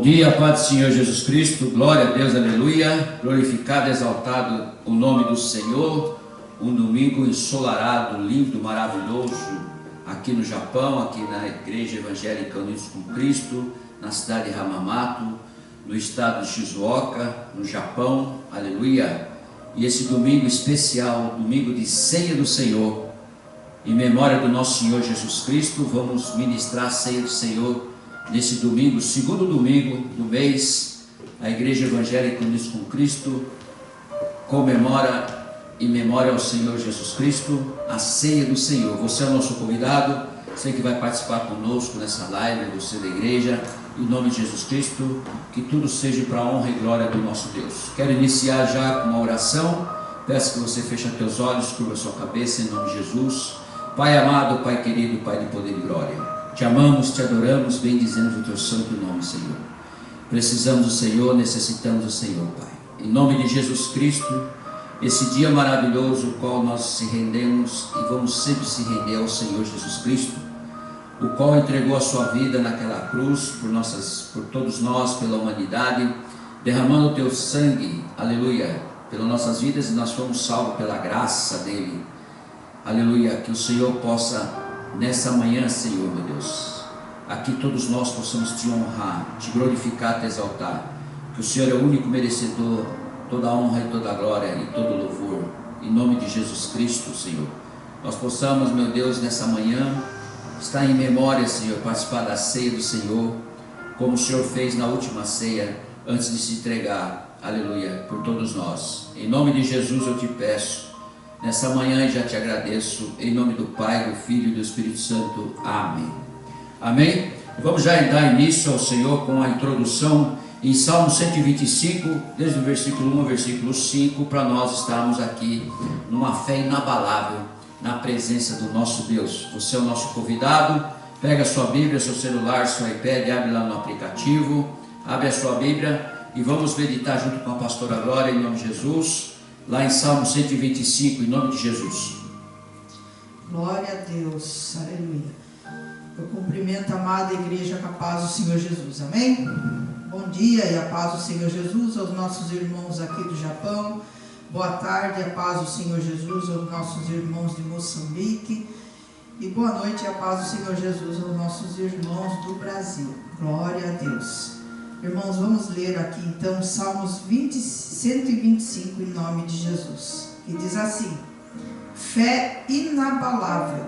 dia, Pai do Senhor Jesus Cristo, glória a Deus, aleluia, glorificado, exaltado o nome do Senhor. Um domingo ensolarado, lindo, maravilhoso, aqui no Japão, aqui na Igreja Evangélica Unidos com Cristo, na cidade de Hamamatsu, no estado de Shizuoka, no Japão, aleluia. E esse domingo especial, domingo de ceia do Senhor, em memória do nosso Senhor Jesus Cristo, vamos ministrar a ceia do Senhor nesse domingo, segundo domingo do mês. A Igreja Evangélica Unidos com Cristo comemora, em memória ao Senhor Jesus Cristo, a ceia do Senhor. Você é o nosso convidado, você que vai participar conosco nessa live, você da igreja, em nome de Jesus Cristo, que tudo seja para a honra e glória do nosso Deus. Quero iniciar já com uma oração. Peço que você feche os teus olhos, curva a sua cabeça, em nome de Jesus. Pai amado, Pai querido, Pai de poder e glória, te amamos, te adoramos, bendizemos o teu santo nome, Senhor. Precisamos do Senhor, necessitamos do Senhor, Pai. Em nome de Jesus Cristo, esse dia maravilhoso, o qual nós se rendemos e vamos sempre se render ao Senhor Jesus Cristo, o qual entregou a sua vida naquela cruz por todos nós, pela humanidade, derramando o teu sangue, aleluia, pelas nossas vidas, e nós fomos salvos pela graça dele. Aleluia, que o Senhor possa, nessa manhã, Senhor, meu Deus, aqui todos nós possamos te honrar, te glorificar, te exaltar, que o Senhor é o único merecedor, toda a honra e toda a glória e todo o louvor, em nome de Jesus Cristo, Senhor. Nós possamos, meu Deus, nessa manhã, estar em memória, Senhor, participar da ceia do Senhor, como o Senhor fez na última ceia, antes de se entregar, aleluia, por todos nós. Em nome de Jesus eu te peço, nessa manhã já te agradeço, em nome do Pai, do Filho e do Espírito Santo. Amém. Amém? Vamos já dar início ao Senhor com a introdução em Salmo 125, desde o versículo 1 ao versículo 5, para nós estarmos aqui numa fé inabalável, na presença do nosso Deus. Você é o nosso convidado, pega a sua Bíblia, seu celular, seu iPad, abre lá no aplicativo, abre a sua Bíblia e vamos meditar junto com a pastora Glória, em nome de Jesus, lá em Salmo 125, em nome de Jesus. Glória a Deus, aleluia. Eu cumprimento a amada igreja com a paz do Senhor Jesus, amém? Bom dia e a paz do Senhor Jesus aos nossos irmãos aqui do Japão. Boa tarde e a paz do Senhor Jesus aos nossos irmãos de Moçambique. E boa noite e a paz do Senhor Jesus aos nossos irmãos do Brasil. Glória a Deus. Irmãos, vamos ler aqui então Salmos 125 em nome de Jesus, que diz assim: fé inabalável.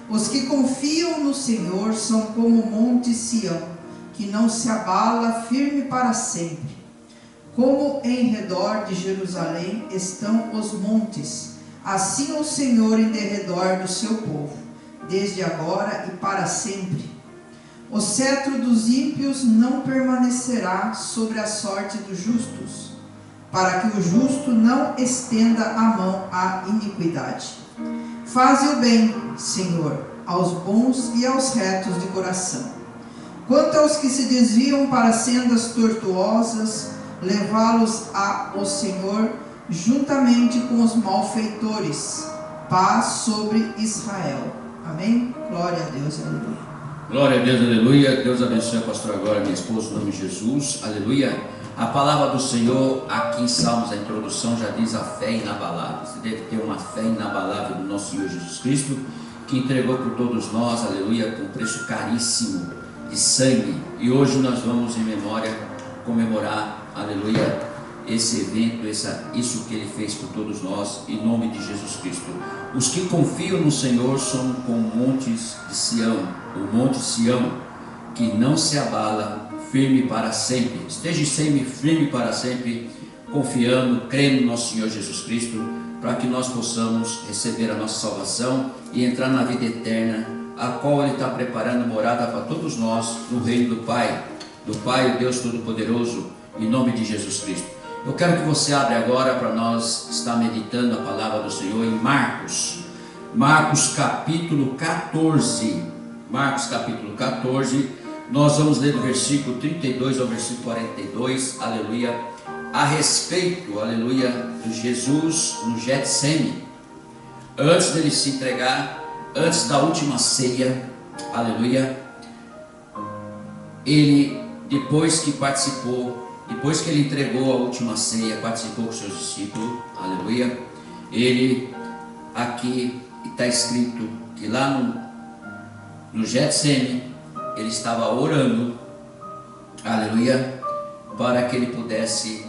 Os que confiam no Senhor são como o monte Sião, que não se abala, firme para sempre. Como em redor de Jerusalém estão os montes, assim o Senhor em derredor do seu povo, desde agora e para sempre. O cetro dos ímpios não permanecerá sobre a sorte dos justos, para que o justo não estenda a mão à iniquidade. Faze o bem, Senhor, aos bons e aos retos de coração. Quanto aos que se desviam para sendas tortuosas, levá-los ao Senhor juntamente com os malfeitores. Paz sobre Israel. Amém? Glória a Deus, aleluia. Glória a Deus, aleluia. Deus abençoe a pastora Glória, minha esposa, em nome de Jesus, aleluia. A palavra do Senhor aqui em Salmos, a introdução já diz a fé inabalável. Você deve ter uma fé inabalável no nosso Senhor Jesus Cristo, que entregou por todos nós, aleluia, com preço caríssimo de sangue. E hoje nós vamos em memória comemorar, aleluia, esse evento, isso que ele fez por todos nós, em nome de Jesus Cristo. Os que confiam no Senhor são como montes de Sião, o monte Sião, que não se abala, firme para sempre. Esteja sempre firme para sempre, confiando, crendo no nosso Senhor Jesus Cristo, para que nós possamos receber a nossa salvação e entrar na vida eterna, a qual ele está preparando morada para todos nós, no reino do Pai, o Deus Todo-Poderoso, em nome de Jesus Cristo. Eu quero que você abra agora para nós estar meditando a palavra do Senhor em Marcos capítulo 14. Marcos capítulo 14, nós vamos ler do versículo 32 ao versículo 42, aleluia, a respeito, aleluia, de Jesus no Getsêmani, antes dele se entregar, antes da última ceia, aleluia, ele depois que ele entregou a última ceia, participou com seus discípulos, aleluia, ele, aqui está escrito que lá no Getsemane, ele estava orando, aleluia, para que ele pudesse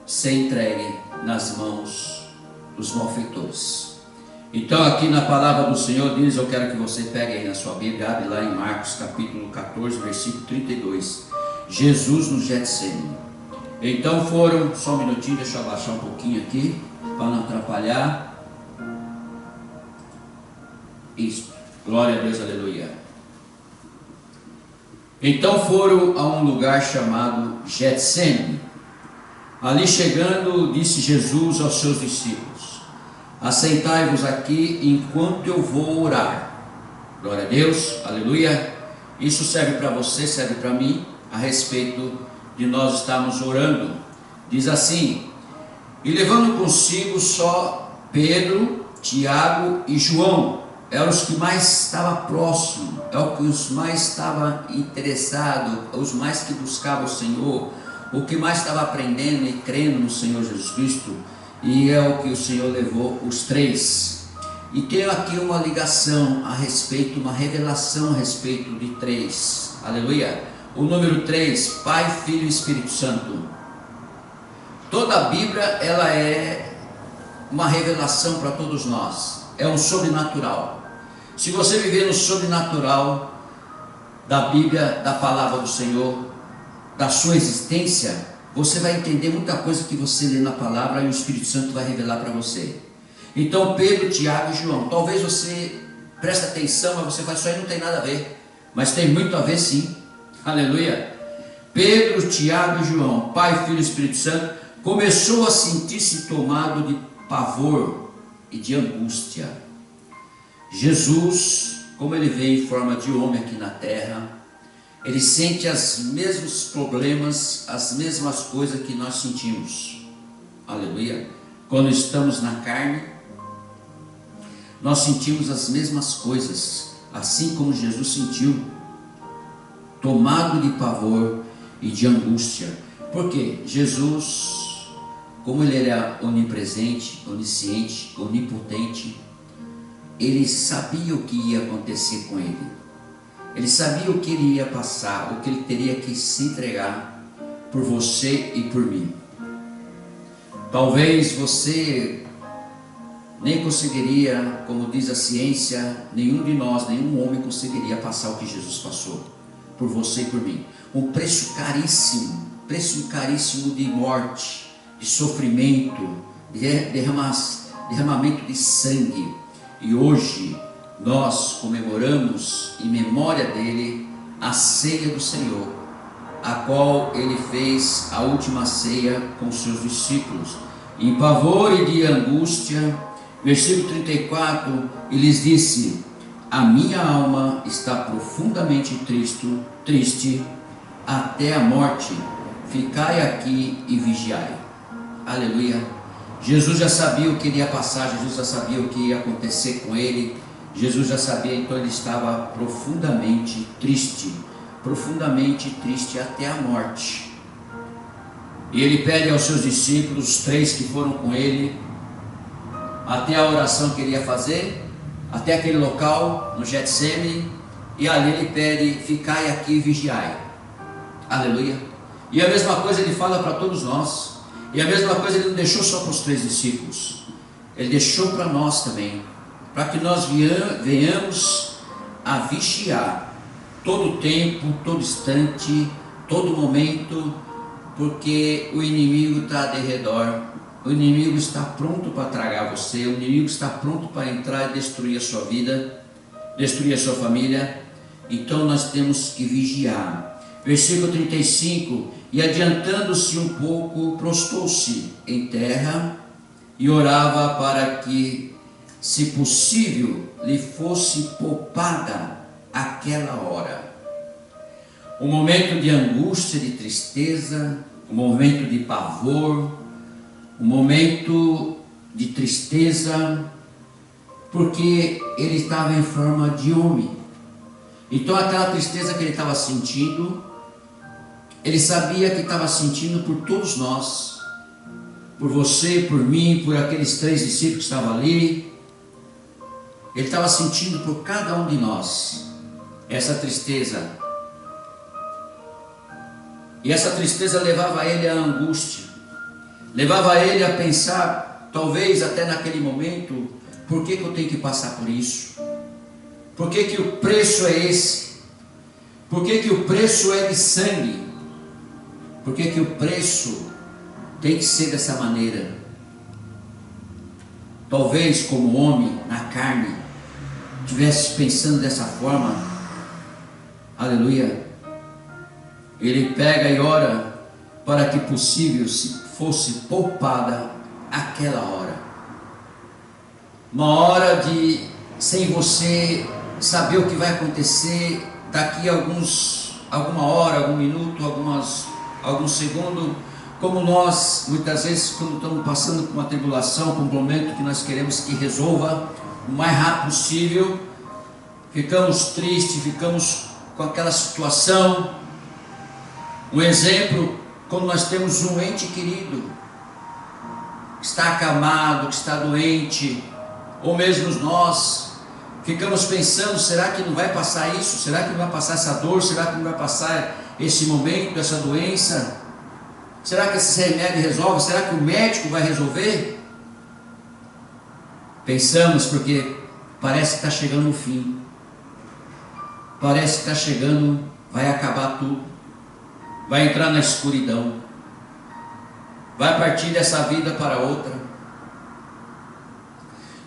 ser entregue nas mãos dos malfeitores. Então aqui na palavra do Senhor diz, eu quero que você pegue aí na sua Bíblia, abre lá em Marcos capítulo 14, versículo 32, Jesus no Getsemane. Então foram, só um minutinho, deixa eu abaixar um pouquinho aqui, para não atrapalhar. Isso, glória a Deus, aleluia. Então foram a um lugar chamado Getsemane. Ali chegando, disse Jesus aos seus discípulos: assentai-vos aqui enquanto eu vou orar. Glória a Deus, aleluia. Isso serve para você, serve para mim, a respeito de nós estarmos orando. Diz assim: e levando consigo só Pedro, Tiago e João, eram os que mais estavam próximos, os mais estavam interessados, os mais que buscavam o Senhor, o que mais estava aprendendo e crendo no Senhor Jesus Cristo, e é o que o Senhor levou os três. E tem aqui uma ligação a respeito, uma revelação a respeito de três, aleluia. O número 3, Pai, Filho e Espírito Santo. Toda a Bíblia, ela é uma revelação para todos nós, é um sobrenatural. Se você viver no sobrenatural da Bíblia, da palavra do Senhor, da sua existência, você vai entender muita coisa que você lê na palavra e o Espírito Santo vai revelar para você. Então Pedro, Tiago e João, talvez você preste atenção, mas você fala, isso aí não tem nada a ver, mas tem muito a ver sim, aleluia. Pedro, Tiago e João, Pai, Filho e Espírito Santo, começou a sentir-se tomado de pavor e de angústia. Jesus, como ele veio em forma de homem aqui na terra, ele sente os mesmos problemas, as mesmas coisas que nós sentimos, aleluia. Quando estamos na carne, nós sentimos as mesmas coisas, assim como Jesus sentiu, tomado de pavor e de angústia. Por quê? Jesus, como ele era onipresente, onisciente, onipotente, ele sabia o que ia acontecer com ele. Ele sabia o que ele ia passar, o que ele teria que se entregar por você e por mim. Talvez você nem conseguiria, como diz a ciência, nenhum de nós, nenhum homem conseguiria passar o que Jesus passou por você e por mim. Um preço caríssimo de morte, de sofrimento, de derramamento de sangue. E hoje nós comemoramos em memória dele a ceia do Senhor, a qual ele fez a última ceia com seus discípulos. Em pavor e de angústia, versículo 34, ele lhes disse: a minha alma está profundamente triste até a morte, ficai aqui e vigiai. Aleluia. Jesus já sabia o que ele ia passar, Jesus já sabia o que ia acontecer com ele, Jesus já sabia, então ele estava profundamente triste até a morte. E ele pede aos seus discípulos, os três que foram com ele, até a oração que ele ia fazer, até aquele local, no Getsemane, e ali ele pede: ficai aqui e vigiai. Aleluia. E a mesma coisa ele fala para todos nós. E a mesma coisa ele não deixou só para os três discípulos, ele deixou para nós também, para que nós venhamos a vigiar todo tempo, todo instante, todo momento, porque o inimigo está de redor, o inimigo está pronto para tragar você, o inimigo está pronto para entrar e destruir a sua vida, destruir a sua família. Então nós temos que vigiar. Versículo 35, e adiantando-se um pouco, prostou-se em terra e orava para que, se possível, lhe fosse poupada aquela hora. Um momento de angústia, de tristeza, um momento de pavor, um momento de tristeza, porque ele estava em forma de homem. Então aquela tristeza que ele estava sentindo, Ele sabia que estava sentindo por todos nós, por você, por mim, por aqueles 3 discípulos que estavam ali. Ele estava sentindo por cada um de nós essa tristeza. E essa tristeza levava ele à angústia, levava ele a pensar, talvez até naquele momento, por que eu tenho que passar por isso? Por que o preço é esse? Por que o preço é de sangue? Por que o preço tem que ser dessa maneira? Talvez como homem, na carne, estivesse pensando dessa forma. Aleluia. Ele pega e ora para que possível fosse poupada aquela hora. Uma hora de sem você saber o que vai acontecer daqui a alguma hora, algum minuto, algum segundo, como nós muitas vezes quando estamos passando por uma tribulação, por um momento que nós queremos que resolva o mais rápido possível, ficamos tristes, ficamos com aquela situação. Um exemplo, quando nós temos um ente querido que está acamado, que está doente, ou mesmo nós ficamos pensando, será que não vai passar isso? Será que não vai passar essa dor? Será que não vai passar esse momento, essa doença? Será que esse remédio resolve? Será que o médico vai resolver? Pensamos porque parece que está chegando o fim. Parece que está chegando, vai acabar tudo. Vai entrar na escuridão. Vai partir dessa vida para outra.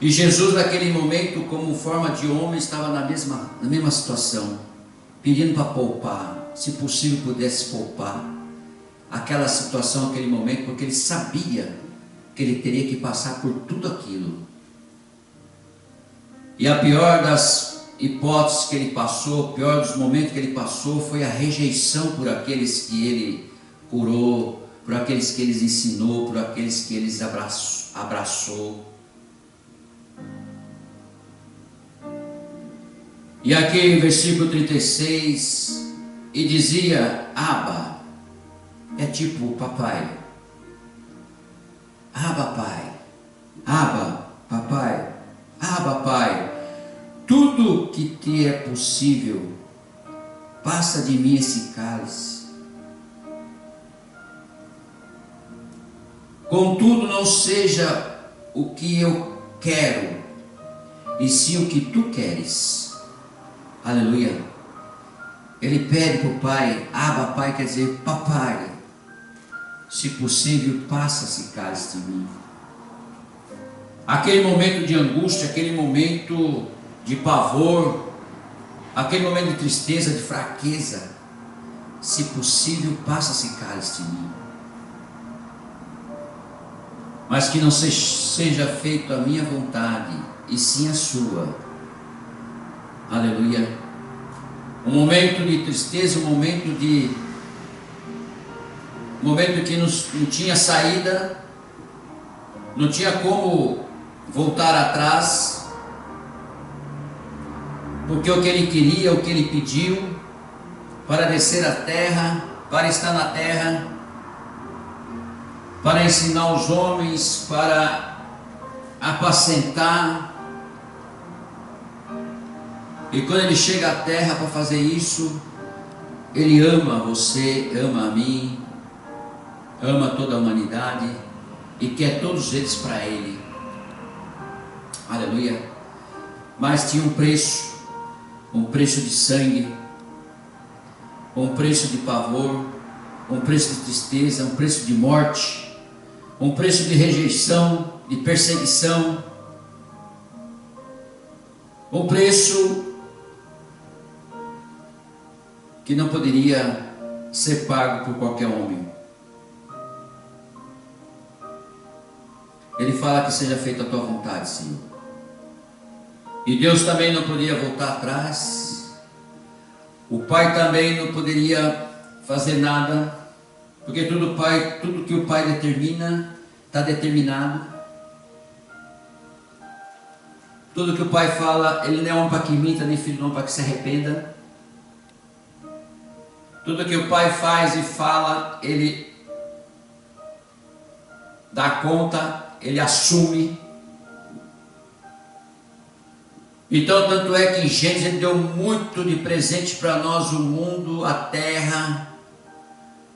E Jesus naquele momento, como forma de homem, estava na mesma situação, pedindo para poupar, se possível pudesse poupar aquela situação, aquele momento, porque ele sabia que ele teria que passar por tudo aquilo. E a pior das hipóteses que ele passou, o pior dos momentos que ele passou, foi a rejeição por aqueles que ele curou, por aqueles que ele ensinou, por aqueles que ele abraçou. E aqui em versículo 36, e dizia, Abba, é tipo papai, Abba pai, Abba papai, Abba pai, tudo que te é possível, passa de mim esse cálice. Contudo, não seja o que eu quero, e sim o que tu queres. Aleluia. Ele pede para o pai, Abba pai, quer dizer, papai, se possível, passa esse cálice de mim. Aquele momento de angústia, aquele momento de pavor, aquele momento de tristeza, de fraqueza, se possível, passa esse cálice de mim. Mas que não seja feito a minha vontade, e sim a sua. Aleluia. Um momento de tristeza, um momento que não tinha saída, não tinha como voltar atrás, porque o que ele queria, o que ele pediu, para descer à terra, para estar na terra, para ensinar os homens, para apacentar. E quando ele chega à terra para fazer isso, ele ama você, ama a mim, ama toda a humanidade e quer todos eles para ele. Aleluia. Mas tinha um preço de sangue, um preço de pavor, um preço de tristeza, um preço de morte, um preço de rejeição, de perseguição, um preço que não poderia ser pago por qualquer homem. Ele fala que seja feita a tua vontade, Senhor. E Deus também não podia voltar atrás. O Pai também não poderia fazer nada, porque tudo que o Pai determina, está determinado. Tudo que o Pai fala, Ele não é homem para que minta, nem filho não para que se arrependa. Tudo que o Pai faz e fala, Ele dá conta, Ele assume. Então, tanto é que em Gênesis Ele deu muito de presente para nós: o mundo, a terra,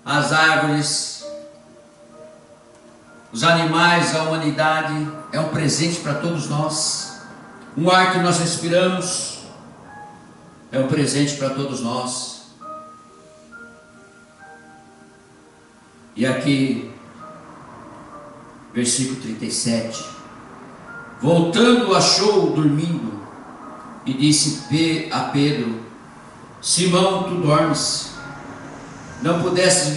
as árvores, os animais, a humanidade. É um presente para todos nós. O ar que nós respiramos é um presente para todos nós. E aqui, versículo 37. Voltando, achou-o dormindo e disse a Pedro: Simão, tu dormes? Não pudesses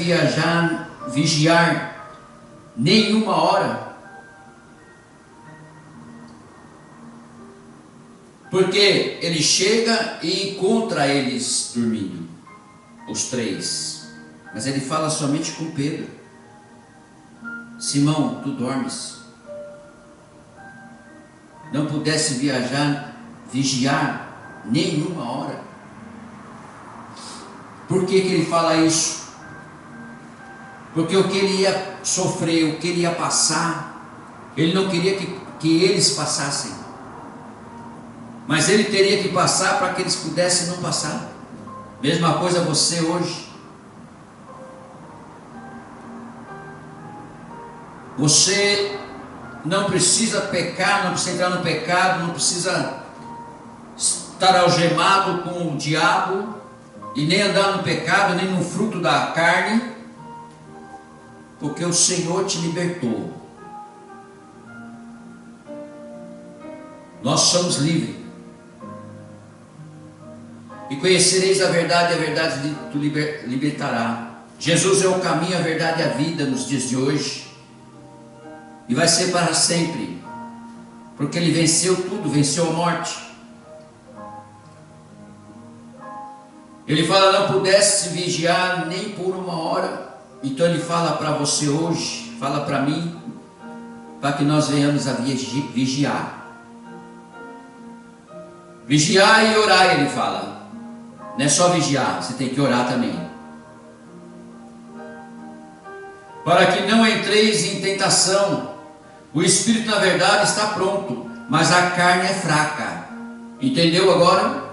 vigiar nem uma hora? Porque ele chega e encontra eles dormindo, os três. Mas ele fala somente com Pedro: Simão, tu dormes? Não pudesse vigiar nenhuma hora? Por que ele fala isso? Porque o que ele ia sofrer, o que ele ia passar, ele não queria que eles passassem. Mas ele teria que passar para que eles pudessem não passar. Mesma coisa você hoje. Você não precisa pecar, não precisa entrar no pecado, não precisa estar algemado com o diabo, e nem andar no pecado, nem no fruto da carne, porque o Senhor te libertou. Nós somos livres. E conhecereis a verdade te libertará. Jesus é o caminho, a verdade e a vida nos dias de hoje. E vai ser para sempre. Porque Ele venceu tudo, venceu a morte. Ele fala: não pudesse vigiar nem por uma hora. Então Ele fala para você hoje, fala para mim, para que nós venhamos a vigiar. Vigiar e orar, Ele fala. Não é só vigiar, você tem que orar também. Para que não entreis em tentação. O espírito, na verdade, está pronto, mas a carne é fraca. Entendeu agora?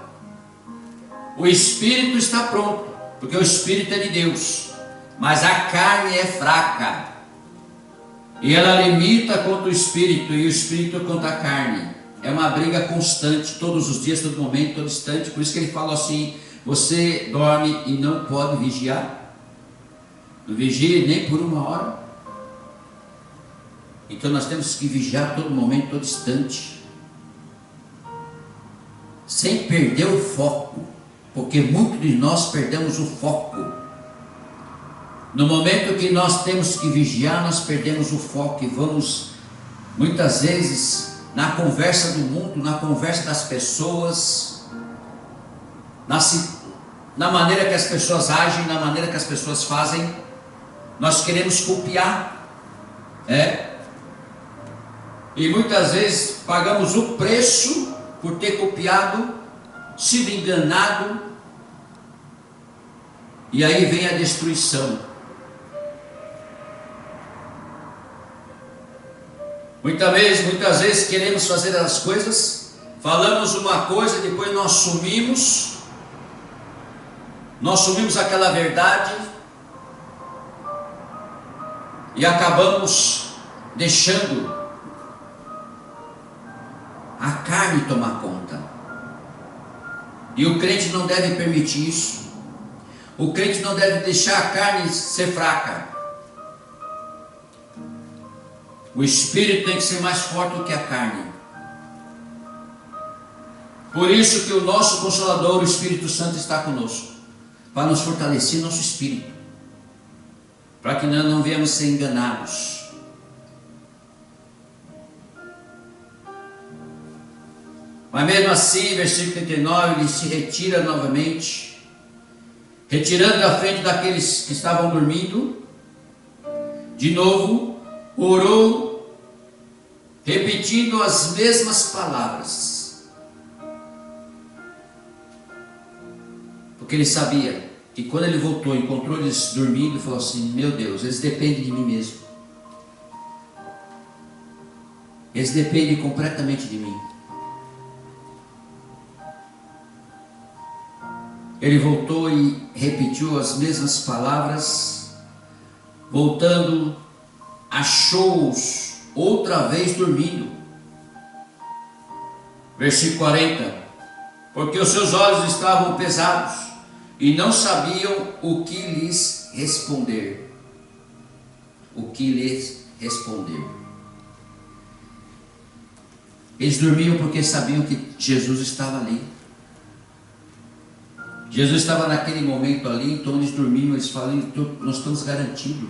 O espírito está pronto, porque o espírito é de Deus, mas a carne é fraca. E ela limita contra o espírito, e o espírito contra a carne. É uma briga constante, todos os dias, todo momento, todo instante. Por isso que ele fala assim: você dorme e não pode vigiar. Não vigie nem por uma hora. Então nós temos que vigiar todo momento, todo instante, sem perder o foco, porque muitos de nós perdemos o foco. No momento que nós temos que vigiar, nós perdemos o foco e vamos muitas vezes na conversa do mundo, na conversa das pessoas, na maneira que as pessoas agem, na maneira que as pessoas fazem. Nós queremos copiar, e muitas vezes pagamos o preço por ter copiado, sido enganado, e aí vem a destruição. Muitas vezes queremos fazer as coisas, falamos uma coisa, depois nós sumimos aquela verdade e acabamos deixando a carne tomar conta. E o crente não deve permitir isso. O crente não deve deixar a carne ser fraca. O espírito tem que ser mais forte do que a carne. Por isso que o nosso Consolador, o Espírito Santo, está conosco, para nos fortalecer nosso espírito, para que nós não venhamos ser enganados. Mas mesmo assim, versículo 39, ele se retira novamente, retirando da frente daqueles que estavam dormindo. De novo, orou, repetindo as mesmas palavras, porque ele sabia E quando ele voltou, encontrou eles dormindo e falou assim: meu Deus, eles dependem de mim mesmo. Eles dependem completamente de mim. Ele voltou e repetiu as mesmas palavras. Voltando, achou-os outra vez dormindo. Versículo 40. Porque os seus olhos estavam pesados e não sabiam o que lhes responder. O que lhes respondeu. Eles dormiam porque sabiam que Jesus estava ali. Jesus estava naquele momento ali, então eles dormiam, eles falam: nós estamos garantidos,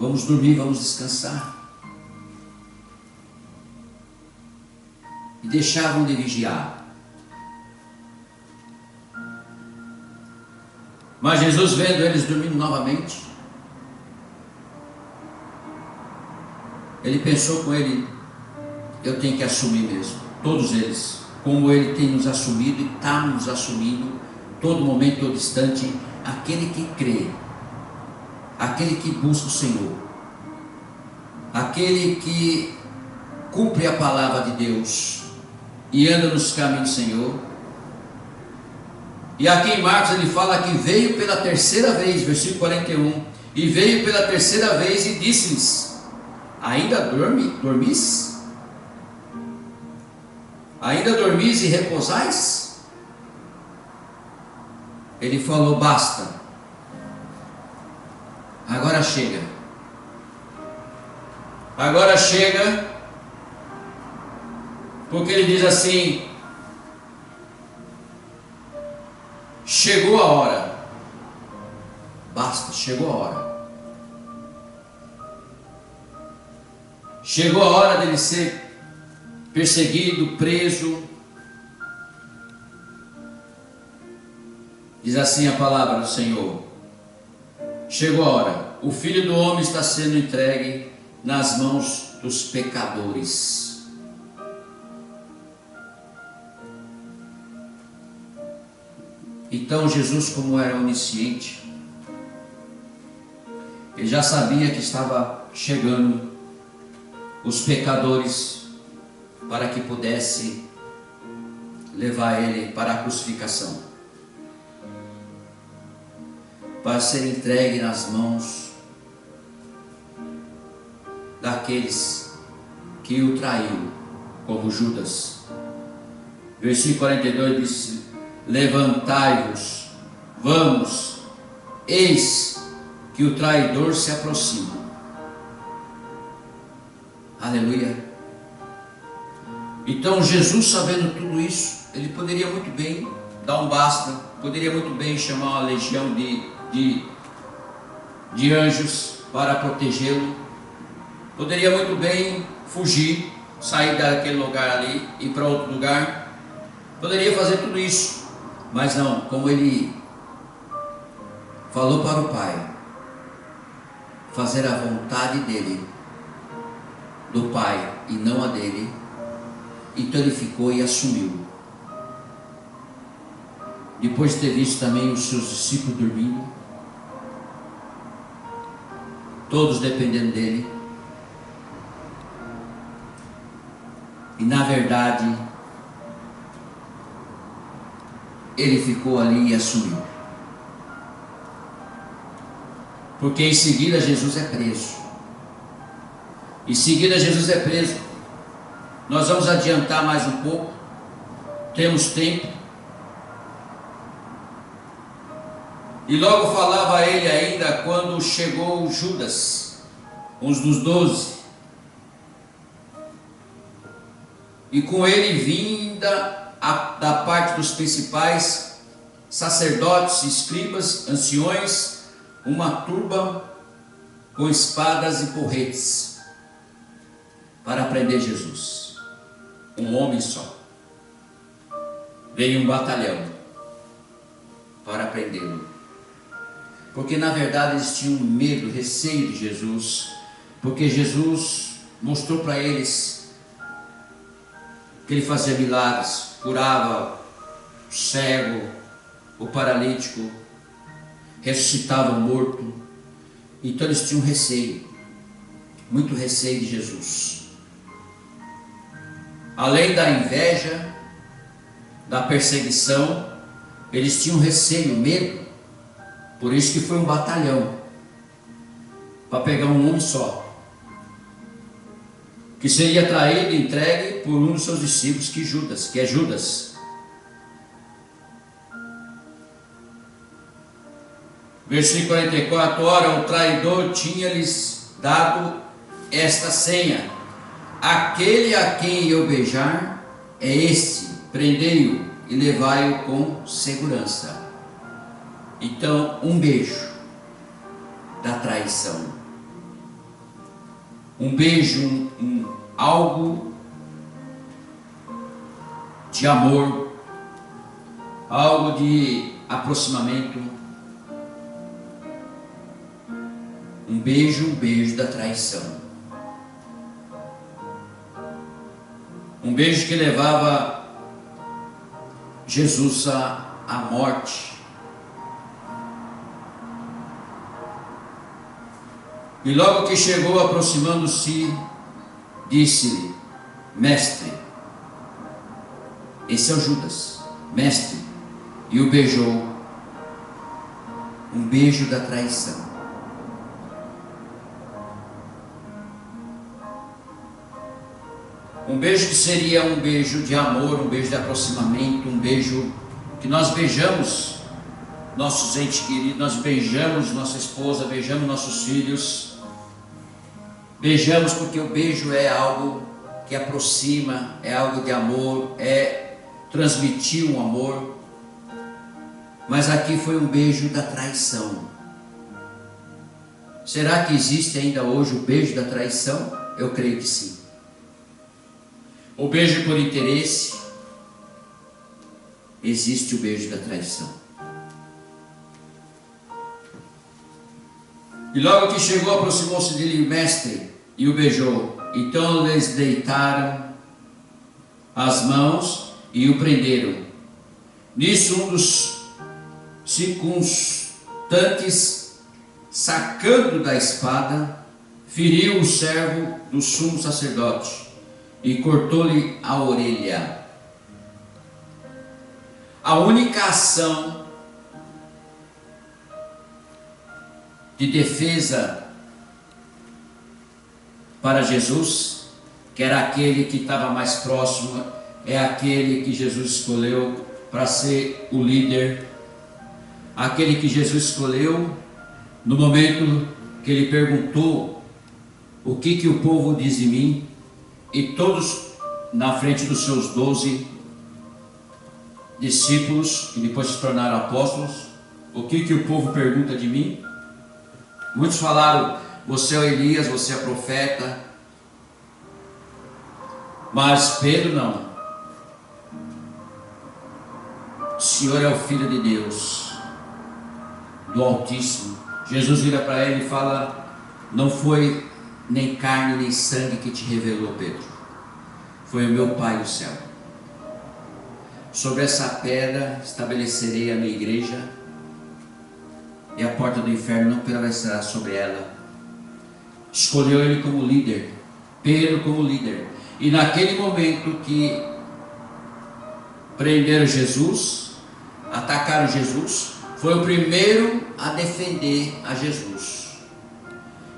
vamos dormir, vamos descansar. E deixavam de vigiar. Mas Jesus, vendo eles dormindo novamente, ele pensou com ele: eu tenho que assumir mesmo, todos eles, como ele tem nos assumido e está nos assumindo, todo momento, todo instante, aquele que crê, aquele que busca o Senhor, aquele que cumpre a palavra de Deus e anda nos caminhos do Senhor. E aqui em Marcos ele fala que veio pela terceira vez, versículo 41, e veio pela terceira vez e disse-lhes: ainda dormis? Ainda dormis e repousais? Ele falou: basta, agora chega. Agora chega, porque ele diz assim: chegou a hora. Basta, chegou a hora. Chegou a hora dele ser perseguido, preso. Diz assim a palavra do Senhor: chegou a hora, o Filho do Homem está sendo entregue nas mãos dos pecadores. Então Jesus, como era onisciente, ele já sabia que estava chegando os pecadores para que pudesse levar ele para a crucificação, para ser entregue nas mãos daqueles que o traiu, como Judas. Versículo 42 diz: levantai-vos, vamos, eis que o traidor se aproxima. Aleluia. Então Jesus, sabendo tudo isso, ele poderia muito bem dar um basta, poderia muito bem chamar uma legião de anjos para protegê-lo, poderia muito bem fugir, sair daquele lugar ali, ir para outro lugar, poderia fazer tudo isso, mas não, como ele falou para o Pai, fazer a vontade dele, do Pai e não a dele, então ele ficou e assumiu. Depois de ter visto também os seus discípulos dormindo, todos dependendo dele, e na verdade ele ficou ali e assumiu. Porque em seguida Jesus é preso. Em seguida Jesus é preso. Nós vamos adiantar mais um pouco, temos tempo. E logo falava ele ainda quando chegou Judas, um dos 12, e com ele vinda da parte dos principais sacerdotes, escribas, anciões, uma turba com espadas e porretes para prender Jesus. Um homem só. Veio um batalhão para prendê-lo. Porque na verdade eles tinham medo, receio de Jesus. Porque Jesus mostrou para eles que ele fazia milagres, curava o cego, o paralítico. ressuscitava o morto. Então eles tinham receio, muito receio de Jesus. Além da inveja, da perseguição, eles tinham receio, medo. Por isso que foi um batalhão para pegar um homem só, que seria traído e entregue por um dos seus discípulos, que é Judas. Versículo 44, ora, o traidor tinha-lhes dado esta senha: aquele a quem eu beijar é este, prendei-o e levai-o com segurança. Então, um beijo da traição, um beijo, algo de amor, algo de aproximamento, um beijo da traição, um beijo que levava Jesus à morte. E logo que chegou, aproximando-se, disse-lhe: mestre. Esse é o Judas, mestre. E o beijou, um beijo da traição. Um beijo que seria um beijo de amor, um beijo de aproximamento, um beijo que nós beijamos nossos entes queridos, nós beijamos nossa esposa, beijamos nossos filhos, beijamos porque o beijo é algo que aproxima, é algo de amor, é transmitir um amor. Mas aqui foi um beijo da traição. Será que existe ainda hoje o beijo da traição? Eu creio que sim. O beijo por interesse, existe o beijo da traição. E logo que chegou, aproximou-se dele, mestre, e o beijou. Então eles deitaram as mãos e o prenderam. Nisso um dos circunstantes, sacando da espada, feriu o servo do sumo sacerdote e cortou-lhe a orelha. A única ação de defesa para Jesus, que era aquele que estava mais próximo, é aquele que Jesus escolheu para ser o líder, aquele que Jesus escolheu no momento que ele perguntou o que o povo diz de mim, e todos na frente dos seus 12 discípulos, que depois se tornaram apóstolos, o que o povo pergunta de mim? Muitos falaram: você é o Elias, você é profeta. Mas Pedro não. O Senhor é o Filho de Deus, do Altíssimo. Jesus vira para ele e fala: não foi nem carne nem sangue que te revelou, Pedro, foi o meu Pai do céu. Sobre essa pedra estabelecerei a minha igreja, e a porta do inferno não prevalecerá sobre ela. Escolheu ele como líder, Pedro como líder. E naquele momento que prenderam Jesus, atacaram Jesus, foi o primeiro a defender a Jesus,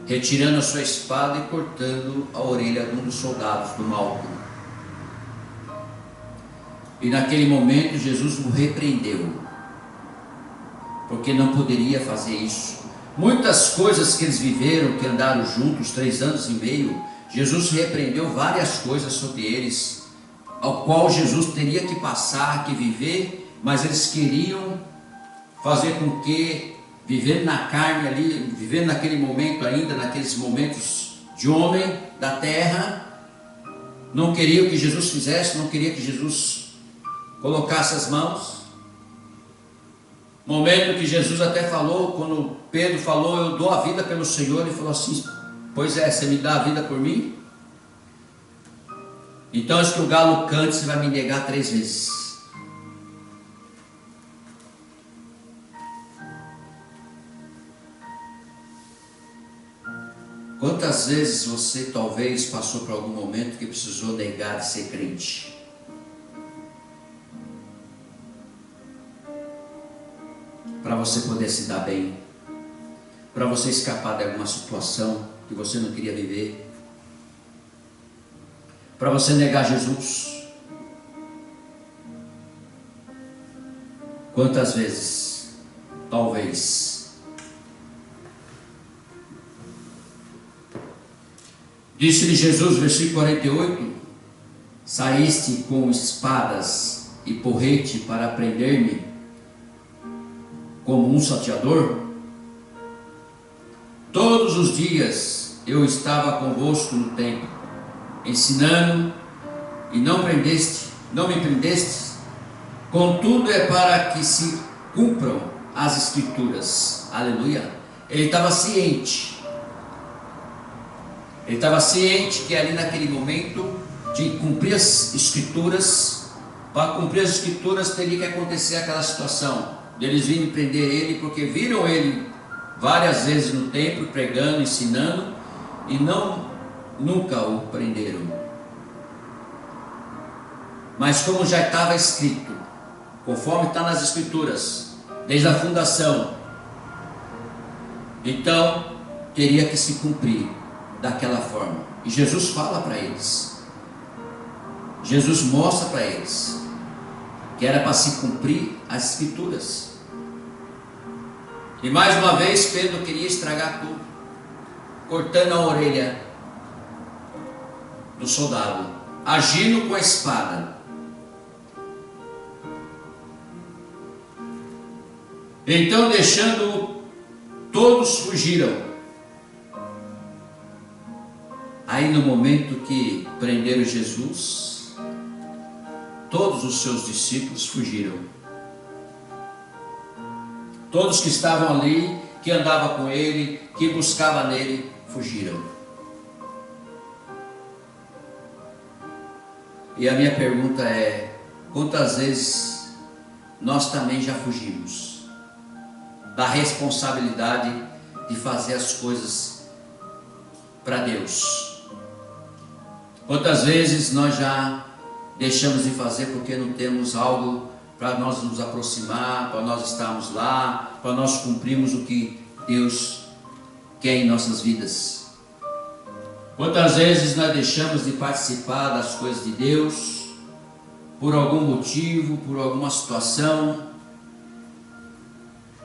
retirando a sua espada e cortando a orelha de um dos soldados do Malco. E naquele momento Jesus o repreendeu, porque não poderia fazer isso. Muitas coisas que eles viveram, que andaram juntos 3 anos e meio, Jesus repreendeu várias coisas sobre eles, ao qual Jesus teria que passar, que viver, mas eles queriam fazer com que, vivendo na carne ali, vivendo naquele momento ainda, naqueles momentos de homem da terra, não queriam que Jesus fizesse, não queria que Jesus colocasse as mãos. Momento que Jesus até falou, quando Pedro falou: eu dou a vida pelo Senhor, ele falou assim: pois é, você me dá a vida por mim? Então antes que o galo cante, você vai me negar 3 vezes. Quantas vezes você talvez passou por algum momento que precisou negar de ser crente? Para você poder se dar bem, para você escapar de alguma situação que você não queria viver, para você negar Jesus. Quantas vezes, talvez, disse-lhe Jesus, versículo 48, saíste com espadas e porrete para prender-me como um salteador? Todos os dias eu estava convosco no templo, ensinando, e não me prendeste. Contudo é para que se cumpram as escrituras. Aleluia. Ele estava ciente. Ele estava ciente que ali naquele momento de cumprir as escrituras, para cumprir as escrituras teria que acontecer aquela situação deles virem prender ele, porque viram ele várias vezes no templo pregando, ensinando, e nunca o prenderam. Mas como já estava escrito, conforme está nas escrituras, desde a fundação, então teria que se cumprir daquela forma. E Jesus fala para eles, Jesus mostra para eles que era para se cumprir as escrituras. E mais uma vez Pedro queria estragar tudo, cortando a orelha do soldado, agindo com a espada. Então, deixando, todos fugiram. Aí no momento que prenderam Jesus, todos os seus discípulos fugiram. Todos que estavam ali, que andavam com ele, que buscavam nele, fugiram. E a minha pergunta é: quantas vezes nós também já fugimos da responsabilidade de fazer as coisas para Deus? Quantas vezes nós já deixamos de fazer porque não temos algo para nós nos aproximar, para nós estarmos lá, para nós cumprirmos o que Deus quer em nossas vidas? Quantas vezes nós deixamos de participar das coisas de Deus por algum motivo, por alguma situação,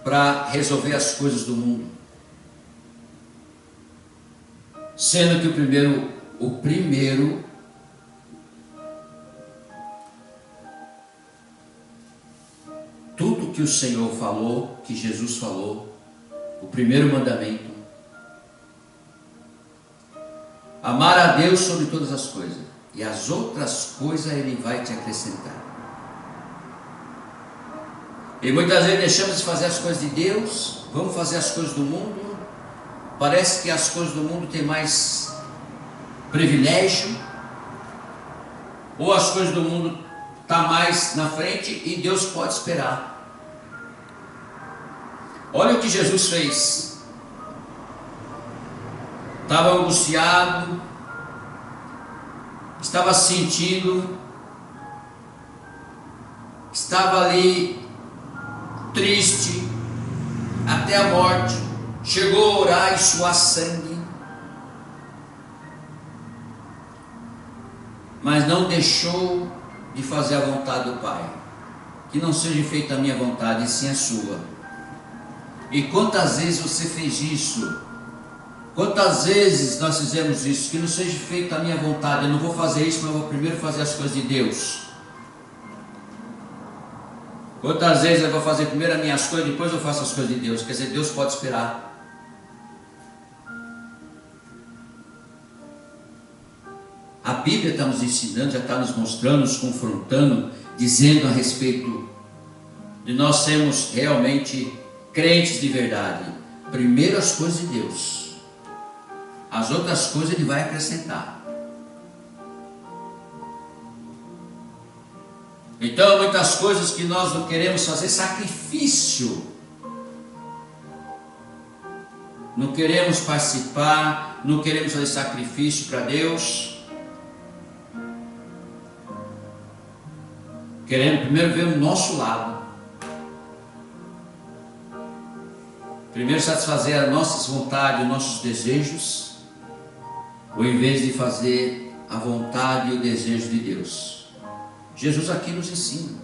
para resolver as coisas do mundo? Sendo que o primeiro tudo que o Senhor falou, que Jesus falou, o primeiro mandamento: amar a Deus sobre todas as coisas, e as outras coisas Ele vai te acrescentar. E muitas vezes deixamos de fazer as coisas de Deus, vamos fazer as coisas do mundo. Parece que as coisas do mundo têm mais privilégio, ou as coisas do mundo estão mais na frente e Deus pode esperar. Olha o que Jesus fez. Estava angustiado, estava sentindo, estava ali triste até a morte, chegou a orar e suar sangue, mas não deixou de fazer a vontade do Pai. Que não seja feita a minha vontade, e sim a sua. E quantas vezes você fez isso? Quantas vezes nós fizemos isso? Que não seja feita a minha vontade, eu não vou fazer isso, mas eu vou primeiro fazer as coisas de Deus. Quantas vezes eu vou fazer primeiro as minhas coisas, depois eu faço as coisas de Deus? Quer dizer, Deus pode esperar. A Bíblia está nos ensinando, já está nos mostrando, nos confrontando, dizendo a respeito de nós sermos realmente crentes de verdade. Primeiro as coisas de Deus, as outras coisas Ele vai acrescentar. Então, muitas coisas que nós não queremos fazer sacrifício, não queremos participar, não queremos fazer sacrifício para Deus. Queremos primeiro ver o nosso lado. Primeiro satisfazer as nossas vontades, os nossos desejos, ou em vez de fazer a vontade e o desejo de Deus. Jesus aqui nos ensina.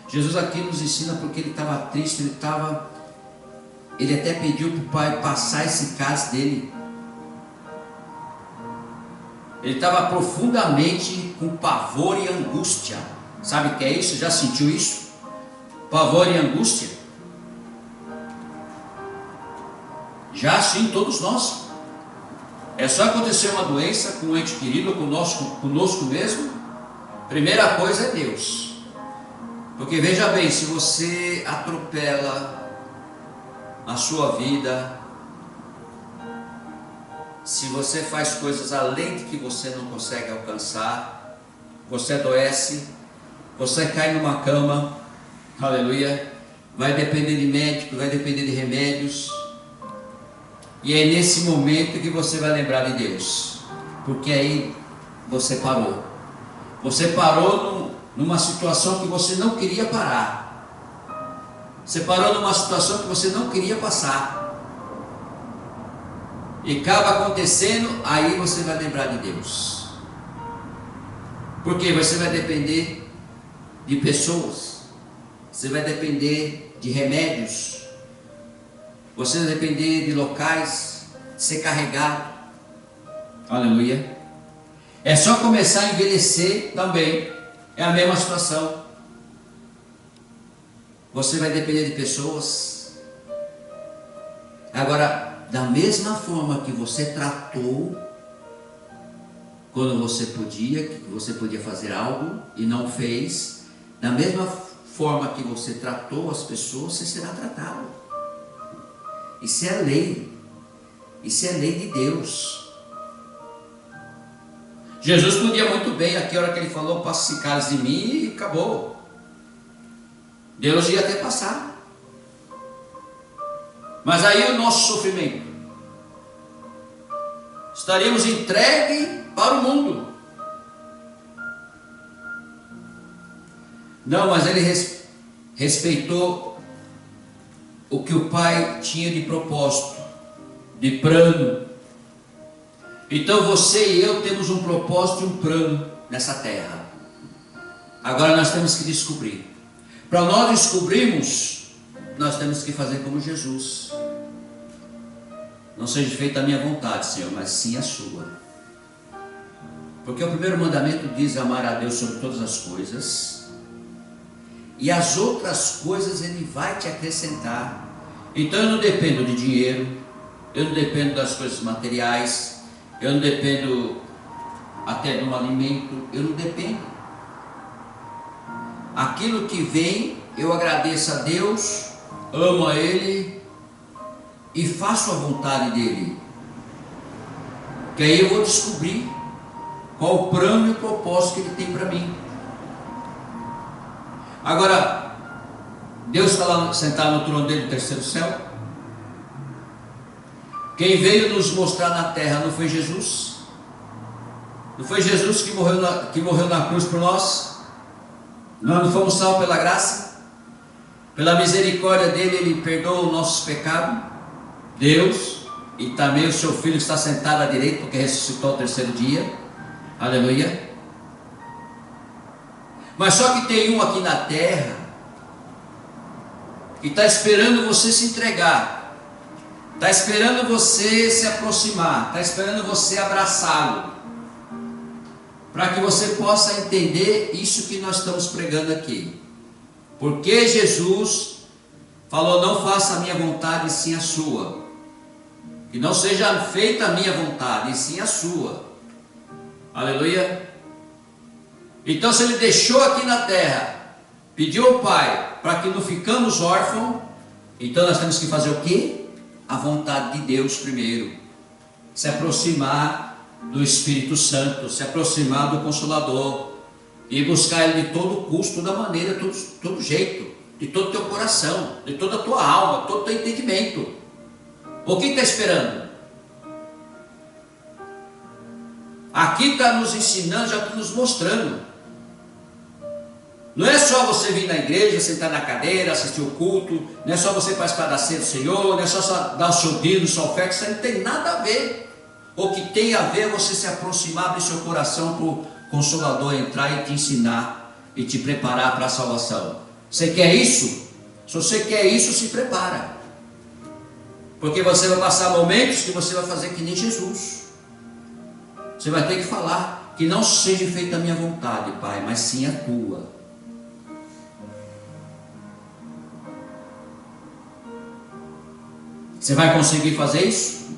Jesus aqui nos ensina porque ele estava triste, ele até pediu para o Pai passar esse cálice dele. Ele estava profundamente com pavor e angústia. Sabe o que é isso? Já sentiu isso? Pavor e angústia? Já sim, todos nós. É só acontecer uma doença com um ente querido, conosco mesmo. Primeira coisa é Deus. Porque veja bem, se você atropela a sua vida, se você faz coisas além de que você não consegue alcançar, você adoece, você cai numa cama, aleluia, vai depender de médico, vai depender de remédios, e é nesse momento que você vai lembrar de Deus, porque aí você parou. Você parou numa situação que você não queria parar. Você parou numa situação que você não queria passar. E acaba acontecendo, aí você vai lembrar de Deus. Porque você vai depender de pessoas. Você vai depender de remédios. Você vai depender de locais, de ser carregado. Aleluia. É só começar a envelhecer também. É a mesma situação. Você vai depender de pessoas. Agora, da mesma forma que você tratou, quando você podia fazer algo e não fez, da mesma forma que você tratou as pessoas, você será tratado. Isso é lei. Isso é lei de Deus. Jesus podia muito bem, aqui a hora que ele falou, passa esse cálice de mim e acabou. Deus ia até passar. Mas aí o nosso sofrimento, estaríamos entregues para o mundo. Não, mas ele respeitou o que o Pai tinha de propósito, de plano. Então você e eu temos um propósito e um plano nessa terra. Agora nós temos que descobrir. Para nós descobrirmos, nós temos que fazer como Jesus. Não seja feita a minha vontade, Senhor, mas sim a sua. Porque o primeiro mandamento diz amar a Deus sobre todas as coisas, e as outras coisas Ele vai te acrescentar. Então eu não dependo de dinheiro, eu não dependo das coisas materiais, eu não dependo até de um alimento, eu não dependo. Aquilo que vem, eu agradeço a Deus, amo a Ele e faço a vontade dEle. Que aí eu vou descobrir qual o plano e o propósito que Ele tem para mim. Agora, Deus está lá sentado no trono dele no terceiro céu. Quem veio nos mostrar na terra não foi Jesus? Não foi Jesus que morreu na cruz por nós? Nós não fomos salvos pela graça? Pela misericórdia dele, Ele perdoa os nossos pecados? Deus, e também o seu Filho está sentado à direita, porque ressuscitou ao terceiro dia. Aleluia. Mas só que tem um aqui na terra que está esperando você se entregar. Está esperando você se aproximar, está esperando você abraçá-lo, para que você possa entender isso que nós estamos pregando aqui. Porque Jesus falou: não faça a minha vontade, e sim a sua. Que não seja feita a minha vontade, e sim a sua. Aleluia. Então, se Ele deixou aqui na terra, pediu ao Pai para que não ficamos órfãos, então nós temos que fazer o quê? A vontade de Deus primeiro, se aproximar do Espírito Santo, se aproximar do Consolador, e buscar Ele de todo custo, toda maneira, todo jeito, de todo o teu coração, de toda a tua alma, todo o teu entendimento. O que está esperando? Aqui está nos ensinando, já está nos mostrando. Não é só você vir na igreja, sentar na cadeira, assistir o culto, não é só você participar da ceia do Senhor, não é só dar o seu dízimo, sua oferta, isso não tem nada a ver. O que tem a ver é você se aproximar, abrir seu coração para o Consolador entrar e te ensinar e te preparar para a salvação. Você quer isso? Se você quer isso, se prepara. Porque você vai passar momentos que você vai fazer que nem Jesus. Você vai ter que falar que não seja feita a minha vontade, Pai, mas sim a tua. Você vai conseguir fazer isso?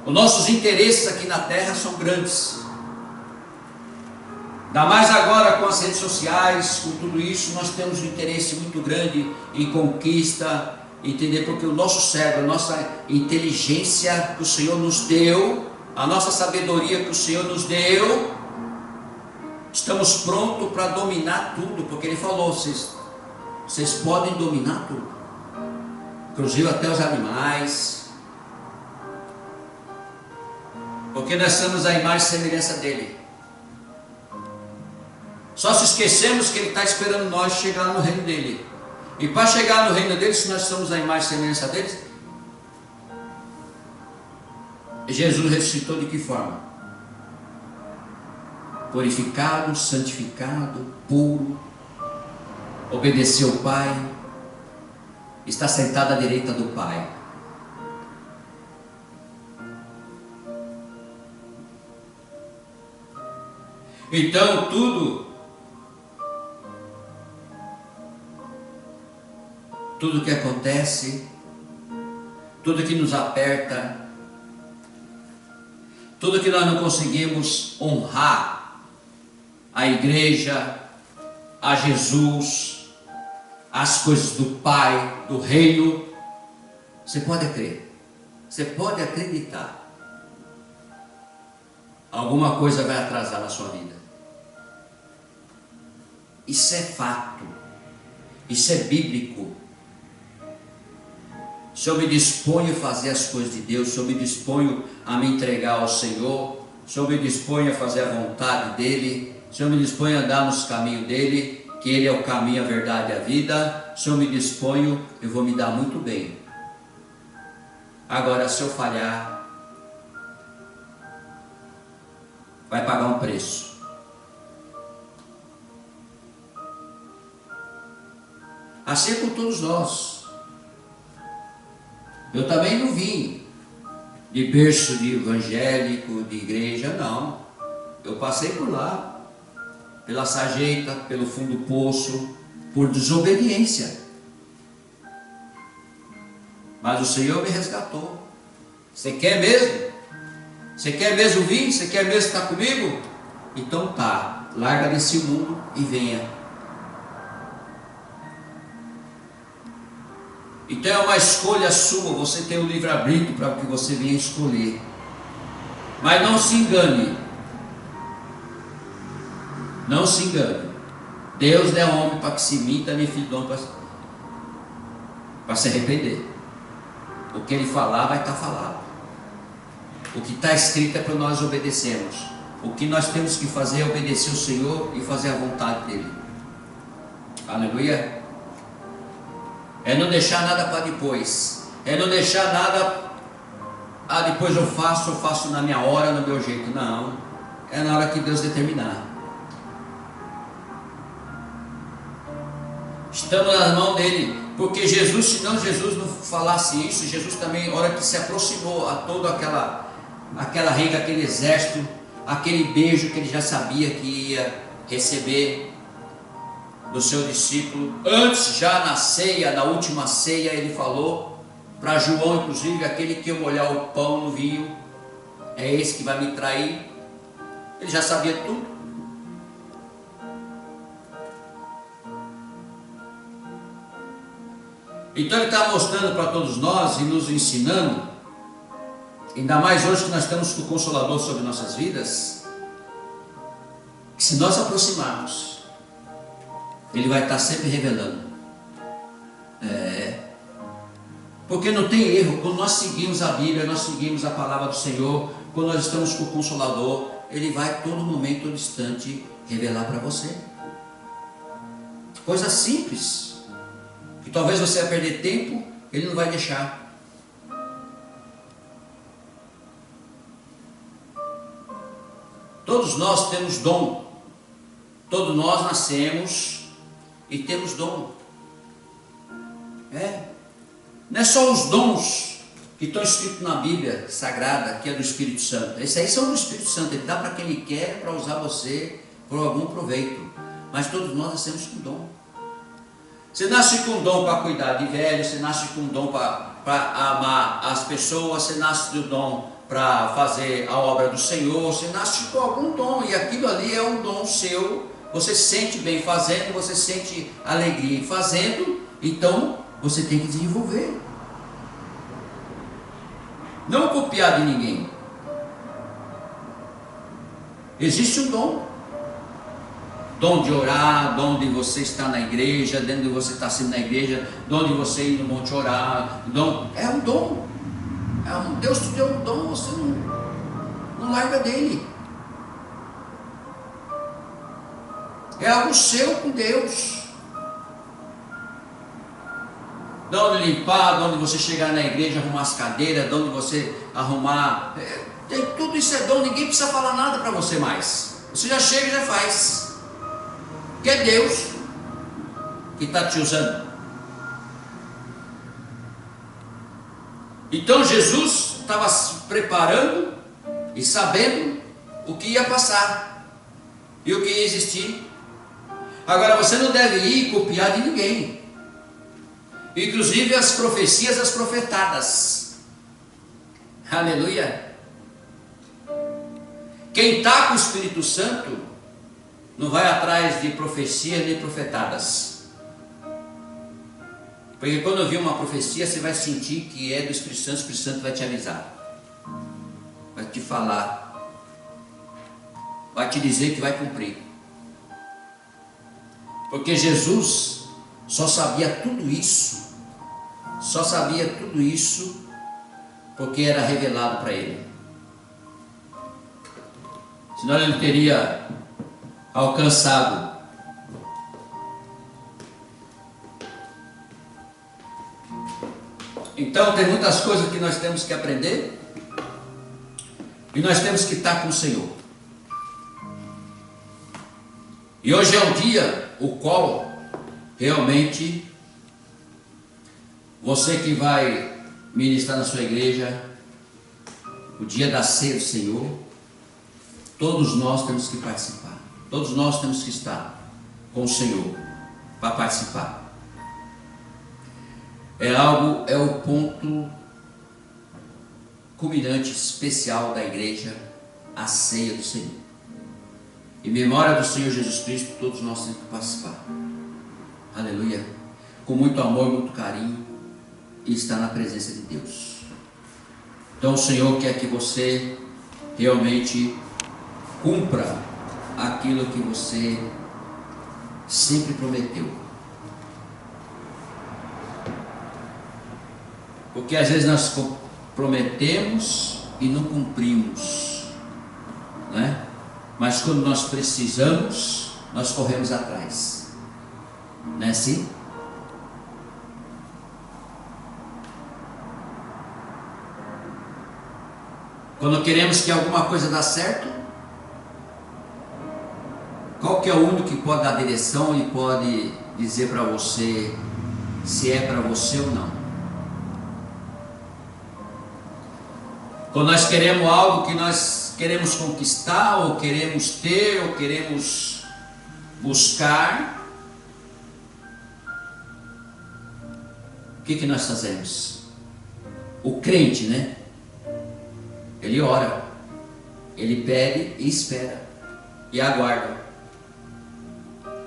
Os nossos interesses aqui na terra são grandes. Ainda mais agora com as redes sociais, com tudo isso, nós temos um interesse muito grande em conquista, entender? Porque o nosso cérebro, a nossa inteligência que o Senhor nos deu, a nossa sabedoria que o Senhor nos deu, estamos prontos para dominar tudo, porque Ele falou, vocês podem dominar tudo. Inclusive até os animais, porque nós somos a imagem e semelhança dele. Só se esquecemos que ele está esperando nós chegar no reino dele. E para chegar no reino dele, se nós somos a imagem e semelhança dele, Jesus ressuscitou de que forma? Purificado, santificado, puro, obedeceu o Pai, está sentado à direita do Pai. Então tudo que acontece, tudo que nos aperta, tudo que nós não conseguimos honrar a igreja, a Jesus, as coisas do Pai, do reino, você pode crer, você pode acreditar, alguma coisa vai atrasar na sua vida. Isso é fato, isso é bíblico. Se eu me disponho a fazer as coisas de Deus, se eu me disponho a me entregar ao Senhor, se eu me disponho a fazer a vontade dEle, se eu me disponho a andar nos caminhos dEle, que Ele é o caminho, a verdade e a vida, se eu me disponho, eu vou me dar muito bem. Agora, se eu falhar, vai pagar um preço. Assim é com todos nós. Eu também não vim de berço de evangélico, de igreja, não. Eu passei por lá, pela sarjeta, pelo fundo do poço, por desobediência. Mas o Senhor me resgatou. Você quer mesmo? Você quer mesmo vir? Você quer mesmo estar comigo? Então tá, larga desse mundo e venha. Então é uma escolha sua, você tem o livre-arbítrio para que você venha escolher. Mas não se engane. Não se engane. Deus não é homem para que se minta, nem filho de homem para se arrepender. O que Ele falar vai estar falado. O que está escrito é para nós obedecermos. O que nós temos que fazer é obedecer o Senhor e fazer a vontade dEle. Aleluia. É não deixar nada para depois. É não deixar nada, depois eu faço na minha hora, no meu jeito. Não. É na hora que Deus determinar. Estamos nas mãos dEle. Porque Jesus, se não Jesus não falasse isso, Jesus também, na hora que se aproximou a toda aquela regra, aquele exército, aquele beijo que ele já sabia que ia receber do seu discípulo, antes já na ceia, na última ceia, ele falou para João, inclusive, aquele que eu molhar o pão no vinho, é esse que vai me trair. Ele já sabia tudo. Então ele está mostrando para todos nós e nos ensinando, ainda mais hoje que nós estamos com o Consolador sobre nossas vidas, que se nós aproximarmos, Ele vai estar sempre revelando. Porque não tem erro, quando nós seguimos a Bíblia, nós seguimos a palavra do Senhor, quando nós estamos com o Consolador, Ele vai todo momento, todo instante, revelar para você. Coisa simples, que talvez você vai perder tempo, Ele não vai deixar. Todos nós temos dom. Todos nós nascemos e temos dom. Não é só os dons que estão escritos na Bíblia Sagrada, que é do Espírito Santo. Esses aí são do Espírito Santo. Ele dá para quem Ele quer, para usar você por algum proveito. Mas todos nós nascemos com dom. Você nasce com dom para cuidar de velho, você nasce com dom para amar as pessoas, você nasce com dom para fazer a obra do Senhor, você nasce com algum dom, e aquilo ali é um dom seu. Você se sente bem fazendo, você sente alegria fazendo, então você tem que desenvolver. Não copiar de ninguém. Existe um dom. Dom de orar, dom de você estar na igreja, dentro de você estar sendo na igreja, dom de você ir no monte orar, é um dom. Deus te deu um dom, você não larga dele. É algo seu com Deus. Dom de limpar, dom de você chegar na igreja, arrumar as cadeiras, dom de você arrumar. Tudo isso é dom, ninguém precisa falar nada para você mais. Você já chega e já faz. Que é Deus que está te usando. Então Jesus estava se preparando e sabendo o que ia passar e o que ia existir. Agora você não deve ir copiar de ninguém, inclusive as profecias, as profetadas. Aleluia. Quem está com o Espírito Santo não vai atrás de profecias nem profetadas. Porque quando eu vi uma profecia, você vai sentir que é do Espírito Santo, o Espírito Santo vai te avisar, vai te falar, vai te dizer que vai cumprir. Porque Jesus só sabia tudo isso, porque era revelado para ele. Senão ele não teria alcançado. Então tem muitas coisas que nós temos que aprender, e nós temos que estar com o Senhor. E hoje é um dia o qual realmente você que vai ministrar na sua igreja, o dia da ceia do Senhor, todos nós temos que participar. Todos nós temos que estar com o Senhor para participar. É o ponto culminante especial da igreja, a ceia do Senhor. Em memória do Senhor Jesus Cristo, todos nós temos que participar. Aleluia. Com muito amor, muito carinho, e estar na presença de Deus. Então o Senhor quer que você realmente cumpra aquilo que você sempre prometeu. Porque às vezes nós prometemos e não cumprimos, né? Mas quando nós precisamos, nós corremos atrás, não é assim? Quando queremos que alguma coisa dê certo, qual que é o único que pode dar direção e pode dizer para você se é para você ou não? Quando nós queremos algo que nós queremos conquistar, ou queremos ter, ou queremos buscar, o que nós fazemos? O crente, né? Ele ora, ele pede e espera, e aguarda.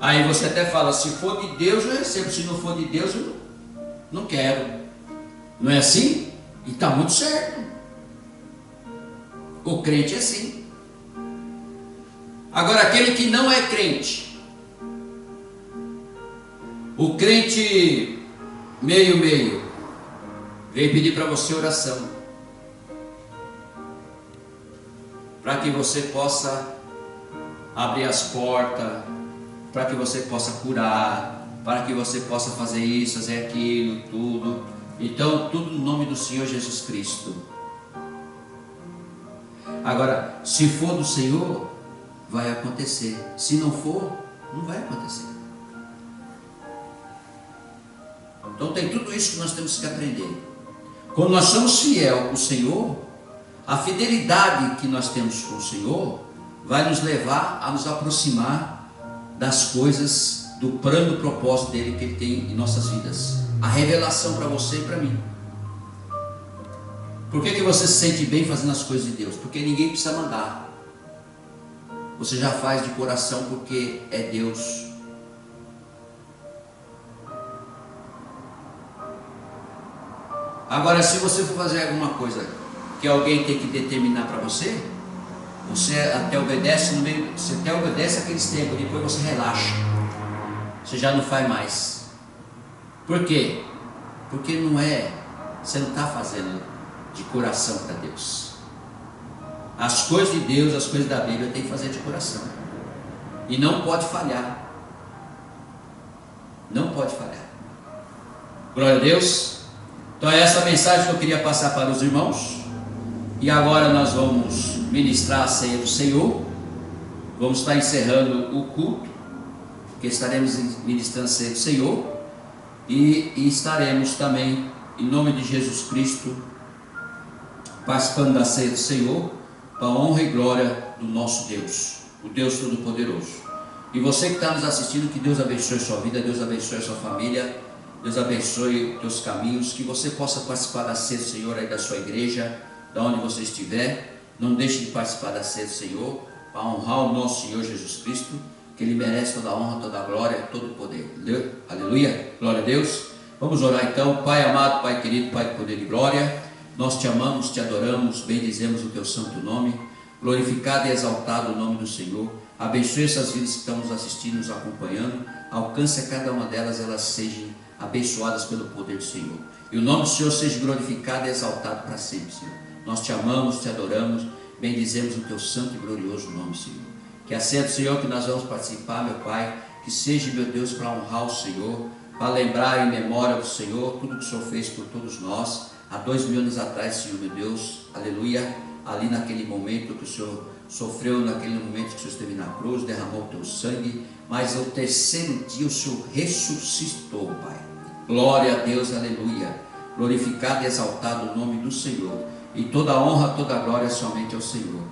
Aí você até fala, se for de Deus eu recebo, se não for de Deus eu não quero. Não é assim? E está muito certo. O crente é assim. Agora aquele que não é crente, o crente meio, Veio pedir para você oração, para que você possa abrir as portas, para que você possa curar, para que você possa fazer isso, fazer aquilo, tudo. Então, tudo no nome do Senhor Jesus Cristo. Agora, se for do Senhor, vai acontecer. Se não for, não vai acontecer. Então tem tudo isso que nós temos que aprender. Quando nós somos fiel com o Senhor, a fidelidade que nós temos com o Senhor vai nos levar a nos aproximar das coisas, do plano, do propósito dele que ele tem em nossas vidas. A revelação para você e para mim. Por que você se sente bem fazendo as coisas de Deus? Porque ninguém precisa mandar. Você já faz de coração porque é Deus. Agora, se você for fazer alguma coisa que alguém tem que determinar para você, você até obedece no meio, você até obedece aqueles tempos, depois você relaxa. Você já não faz mais. Por quê? Porque você não está fazendo de coração para Deus. As coisas de Deus, as coisas da Bíblia tem que fazer de coração. E não pode falhar. Não pode falhar. Glória a Deus. Então é essa mensagem que eu queria passar para os irmãos. E agora nós vamos ministrar a ceia do Senhor. Vamos estar encerrando o culto, porque estaremos ministrando a ceia do Senhor. E estaremos também, em nome de Jesus Cristo, participando da ceia do Senhor, para a honra e glória do nosso Deus, o Deus Todo-Poderoso. E você que está nos assistindo, que Deus abençoe sua vida, Deus abençoe sua família, Deus abençoe os teus caminhos, que você possa participar da ceia do Senhor aí da sua igreja, da onde você estiver. Não deixe de participar da ceia do Senhor, para honrar o nosso Senhor Jesus Cristo, que Ele merece toda a honra, toda a glória, todo o poder. Aleluia, glória a Deus. Vamos orar então. Pai amado, Pai querido, Pai de poder e glória, nós te amamos, te adoramos, bendizemos o teu santo nome, glorificado e exaltado o nome do Senhor. Abençoe essas vidas que estão nos assistindo, nos acompanhando, alcance a cada uma delas, elas sejam abençoadas pelo poder do Senhor, e o nome do Senhor seja glorificado e exaltado para sempre, Senhor. Nós te amamos, te adoramos, bendizemos o teu santo e glorioso nome, Senhor. Que a ceia do Senhor que nós vamos participar, meu Pai, que seja, meu Deus, para honrar o Senhor, para lembrar em memória do Senhor tudo que o Senhor fez por todos nós há 2000 anos atrás, Senhor, meu Deus, aleluia, ali naquele momento que o Senhor sofreu, naquele momento que o Senhor esteve na cruz, derramou o teu sangue, mas ao terceiro dia o Senhor ressuscitou, Pai. Glória a Deus, aleluia, glorificado e exaltado o nome do Senhor, e toda a honra, toda a glória somente ao Senhor.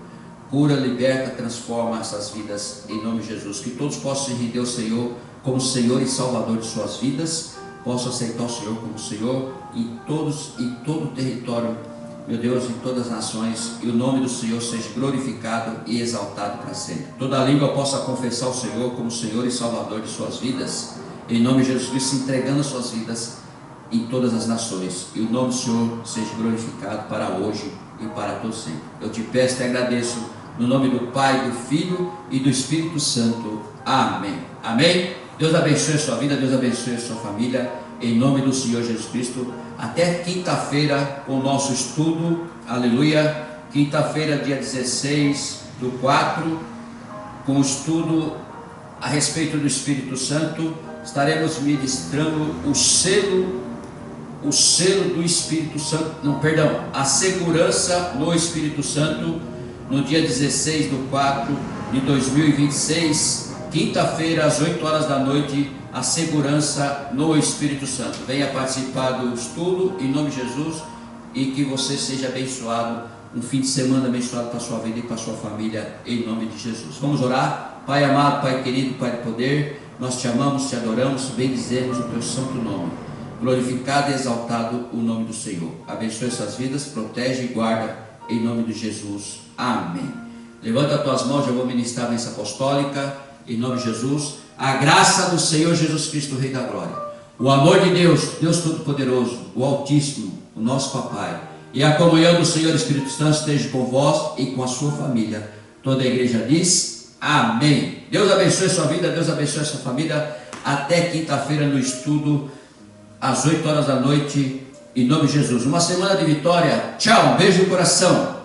Cura, liberta, transforma essas vidas em nome de Jesus, que todos possam se render ao Senhor como Senhor e Salvador de suas vidas, possam aceitar o Senhor como Senhor em todo o território, meu Deus, em todas as nações, e o nome do Senhor seja glorificado e exaltado para sempre. Toda língua possa confessar o Senhor como Senhor e Salvador de suas vidas, em nome de Jesus Cristo, entregando suas vidas em todas as nações, e o nome do Senhor seja glorificado para hoje e para todo sempre. Eu te peço e agradeço no nome do Pai, do Filho e do Espírito Santo. Amém. Amém. Deus abençoe a sua vida, Deus abençoe a sua família, em nome do Senhor Jesus Cristo. Até quinta-feira com o nosso estudo, aleluia. Quinta-feira, dia 16/4, com o estudo a respeito do Espírito Santo. Estaremos ministrando o selo do Espírito Santo, a segurança no Espírito Santo, no dia 16/4/2026, quinta-feira, às 8 horas da noite, a segurança no Espírito Santo. Venha participar do estudo, em nome de Jesus, e que você seja abençoado, um fim de semana abençoado para a sua vida e para a sua família, em nome de Jesus. Vamos orar. Pai amado, Pai querido, Pai de poder, nós te amamos, te adoramos, bendizemos o teu santo nome, glorificado e exaltado o nome do Senhor. Abençoe essas vidas, protege e guarda, em nome de Jesus. Amém. Levanta as tuas mãos, eu vou ministrar a bênção apostólica, em nome de Jesus. A graça do Senhor Jesus Cristo, Rei da Glória, o amor de Deus, Deus Todo-Poderoso, o Altíssimo, o nosso Papai, e a comunhão do Senhor Espírito Santo esteja com vós e com a sua família. Toda a igreja diz amém. Deus abençoe a sua vida, Deus abençoe a sua família. Até quinta-feira no estudo, às 8 horas da noite, Em nome de Jesus. Uma semana de vitória. Tchau, um beijo no coração.